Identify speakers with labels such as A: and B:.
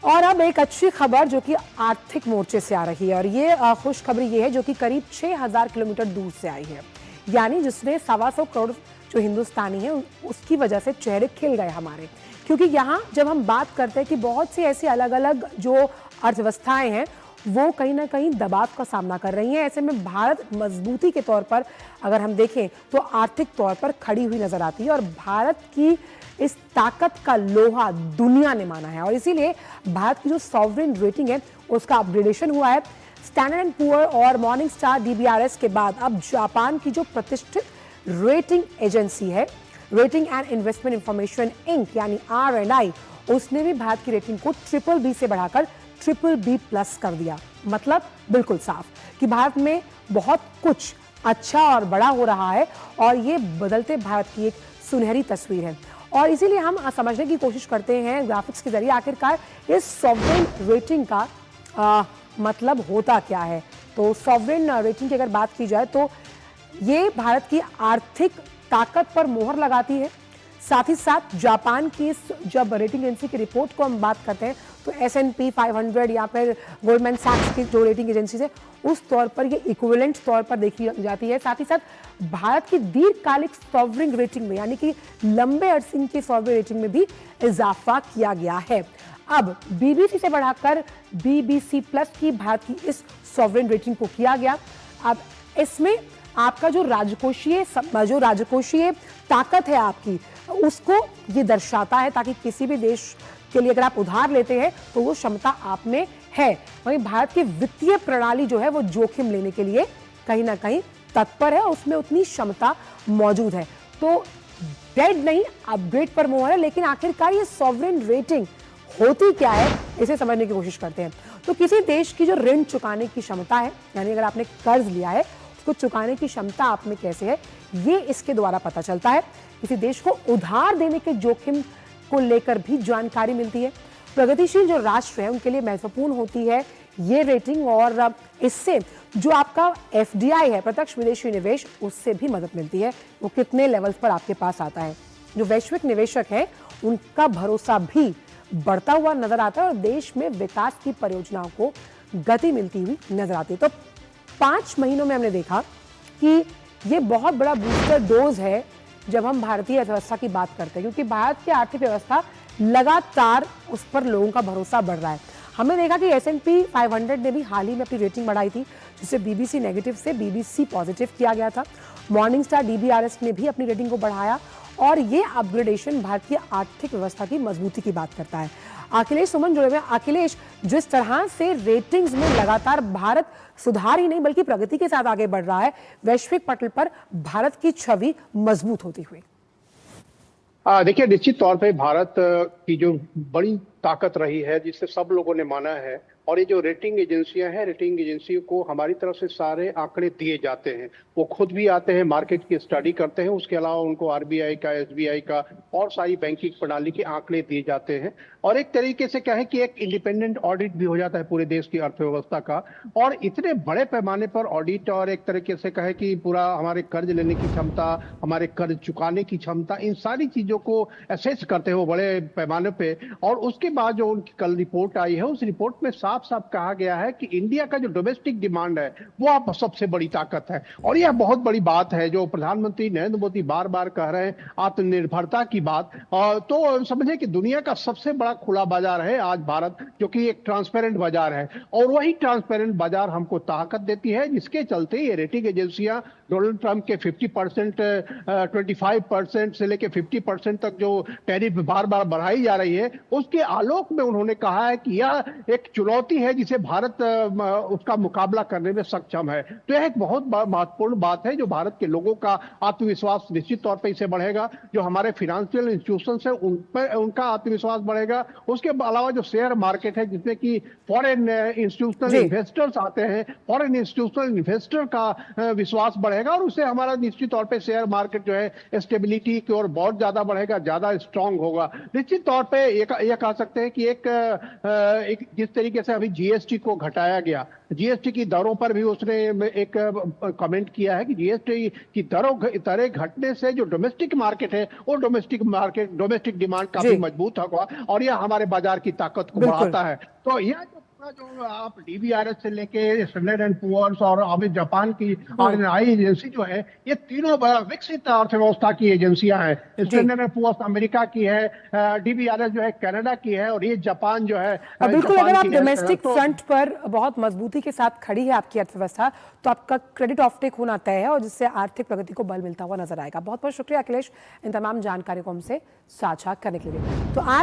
A: और अब एक अच्छी खबर जो कि आर्थिक मोर्चे से आ रही है, और ये खुशखबरी ये है जो कि करीब 6000 किलोमीटर दूर से आई है। यानी जिसने 125 करोड़ जो हिंदुस्तानी है उसकी वजह से चेहरे खिल गए हमारे। क्योंकि यहाँ जब हम बात करते हैं कि बहुत सी ऐसी अलग अलग जो अर्थव्यवस्थाएं हैं वो कहीं ना कहीं दबाव का सामना कर रही हैं, ऐसे में भारत मजबूती के तौर पर अगर हम देखें तो आर्थिक तौर पर खड़ी हुई नजर आती है। और भारत की इस ताकत का लोहा दुनिया ने माना है, और इसीलिए भारत की जो सॉवरेन रेटिंग है उसका अपग्रेडेशन हुआ है। स्टैंडर्ड एंड पुअर और मॉर्निंग स्टार डीबीआरएस के बाद अब जापान की जो प्रतिष्ठित रेटिंग एजेंसी है, Rating and Investment Information Inc यानी R&I, उसने भी भारत की रेटिंग को BBB से बढ़ाकर BBB+ कर दिया। मतलब बिल्कुल साफ कि भारत में बहुत कुछ अच्छा और बड़ा हो रहा है, और ये बदलते भारत की एक सुनहरी तस्वीर है। और इसीलिए हम समझने की कोशिश करते हैं ग्राफिक्स के जरिए आखिरकार इस सॉवरेन रेटिंग का मतलब होता क्या है। तो सॉवरेन रेटिंग की अगर बात की जाए तो ये भारत की आर्थिक ताकत पर मोहर लगाती है। साथ ही साथ जापान की इस जब रेटिंग एजेंसी की रिपोर्ट को हम बात करते हैं तो S&P 500 या फिर गोल्डमैन सैक्स की जो रेटिंग एजेंसी है उस तौर पर ये इक्विवेलेंट तौर पर देखी जाती है। साथ ही साथ भारत की दीर्घकालिक सॉवरेन रेटिंग में यानी कि लंबे अरसे की सॉवरेन रेटिंग में भी इजाफा किया गया है। अब BBC से बढ़ाकर BBC+ की भारत की इस सॉवरेन रेटिंग को किया गया। अब इसमें आपका जो राजकोषीय ताकत है आपकी, उसको ये दर्शाता है, ताकि किसी भी देश के लिए अगर आप उधार लेते हैं तो वो क्षमता आप में है। वहीं भारत की वित्तीय प्रणाली जो है वो जोखिम लेने के लिए कहीं ना कहीं तत्पर है, उसमें उतनी क्षमता मौजूद है। तो डेड नहीं, अपग्रेड पर मोहर है। लेकिन आखिरकार ये सॉवरेन रेटिंग होती क्या है, इसे समझने की कोशिश करते हैं। तो किसी देश की जो ऋण चुकाने की क्षमता है, यानी अगर आपने कर्ज लिया है उसको चुकाने की क्षमता आप में कैसे है, ये इसके द्वारा पता चलता है। किसी देश को उधार देने के जोखिम को लेकर भी जानकारी मिलती है। प्रगतिशील जो राष्ट्र है उनके लिए महत्वपूर्ण होती है ये रेटिंग, और इससे जो आपका FDI है, प्रत्यक्ष विदेशी निवेश, उससे भी मदद मिलती है। वो कितने लेवल्स पर आपके पास आता है। जो वैश्विक निवेशक है उनका भरोसा भी बढ़ता हुआ नजर आता है, और देश में विकास की परियोजनाओं को गति मिलती हुई नजर आती है। तो 5 महीनों में हमने देखा कि ये बहुत बड़ा बूस्टर डोज है जब हम भारतीय अर्थव्यवस्था की बात करते हैं, क्योंकि भारत की आर्थिक व्यवस्था लगातार उस पर लोगों का भरोसा बढ़ रहा है। हमने देखा कि S&P 500 ने भी हाल ही में अपनी रेटिंग बढ़ाई थी, जिसे BBC नेगेटिव से BBC पॉजिटिव किया गया था। मॉर्निंग स्टार DBRS ने भी अपनी रेटिंग को बढ़ाया, और ये अपग्रेडेशन भारत की आर्थिक व्यवस्था की मजबूती की बात करता है। अखिलेश सुमन जुड़े हुए हैं। अखिलेश, जिस तरह से रेटिंग्स में लगातार भारत सुधार ही नहीं बल्कि प्रगति के साथ आगे बढ़ रहा है, वैश्विक पटल पर भारत की छवि मजबूत होती हुई।
B: देखिए, निश्चित तौर पे भारत की जो बड़ी ताकत रही है जिसे सब लोगों ने माना है, और ये जो रेटिंग एजेंसियां हैं, रेटिंग एजेंसियों को हमारी तरफ से सारे आंकड़े दिए जाते हैं। वो खुद भी आते हैं, मार्केट की स्टडी करते हैं, उसके अलावा उनको RBI का, SBI का और सारी बैंकिंग प्रणाली के आंकड़े दिए जाते हैं। और एक तरीके से क्या है कि एक इंडिपेंडेंट ऑडिट भी हो जाता है पूरे देश की अर्थव्यवस्था का। और इतने बड़े पैमाने पर ऑडिट, और एक तरीके से कहे कि पूरा हमारे कर्ज लेने की क्षमता, हमारे कर्ज चुकाने की क्षमता, इन सारी चीजों को असेस करते हैं वो बड़े पैमाने पे। और उसके बाद जो उनकी कल रिपोर्ट आई है, उस रिपोर्ट में साफ साफ कहा गया है कि इंडिया का जो डोमेस्टिक डिमांड है वो अब सबसे बड़ी ताकत है। और यह बहुत बड़ी बात है जो प्रधानमंत्री नरेंद्र मोदी बार बार कह रहे हैं, आत्मनिर्भरता की बात। तो समझे कि दुनिया का सबसे बड़ा खुला बाजार है आज भारत, जो कि एक ट्रांसपेरेंट बाजार है। और वही ट्रांसपेरेंट बाजार हमको ताकत देती है, जिसके चलते ये रेटिंग एजेंसियां डोनाल्ड ट्रंप के 50%, 25% से लेकर 50% तक जो टैरिफ बार बार बढ़ाई जा रही है, उसके आलोक में उन्होंने कहा है कि यह एक चुनौती है जिसे भारत उसका मुकाबला करने में सक्षम है। तो यह एक बहुत महत्वपूर्ण बात है, जो भारत के लोगों का आत्मविश्वास निश्चित तौर पर इससे बढ़ेगा। जो हमारे फाइनेंशियल इंस्टीट्यूशंस है उन पर उनका आत्मविश्वास बढ़ेगा। उसके अलावा जो शेयर मार्केट है जिसमें कि फॉरेन इंस्टीट्यूशनल इन्वेस्टर्स आते हैं, फॉरेन इंस्टीट्यूशनल इन्वेस्टर का विश्वास बढ़ेगा। रहेगा और उससे हमारा निश्चित तौर पे शेयर मार्केट जो है स्टेबिलिटी की ओर बहुत ज्यादा बढ़ेगा, ज्यादा स्ट्रांग होगा। निश्चित तौर पे ये कह सकते हैं कि एक जिस तरीके से अभी जीएसटी को घटाया गया, जीएसटी की दरों पर भी उसने एक कमेंट किया है कि जीएसटी की दरें घटने से जो डोमेस्टिक मार्केट है वो डोमेस्टिक डिमांड काफी
A: जी
B: मजबूत होगा और यह हमारे बाजार की ताकत को
A: बिल्कुल।
B: बढ़ाता है। तो यह जो आप डीबीआरएस से लेके स्टैंडर्ड एंड पुअर्स और अभी जापान की आरएनआई एजेंसी जो है, ये तीनों बड़ा विकसित अर्थव्यवस्था की एजेंसियां हैं।
A: जी
B: स्टैंडर्ड एंड पुअर्स अमेरिका की है, डीबीआरएस जो है कनाडा की है और ये जापान जो है
A: और बिल्कुल अगर
B: जापान
A: आप
B: की है।
A: डोमेस्टिक
B: तो
A: फ्रंट पर बहुत मजबूती के साथ खड़ी है आपकी अर्थव्यवस्था, तो आपका क्रेडिट ऑफटेक होना तय है और जिससे आर्थिक प्रगति को बल मिलता हुआ नजर आएगा। बहुत बहुत शुक्रिया अखिलेश इन तमाम जानकारियों को हमसे साझा करने के लिए। तो आज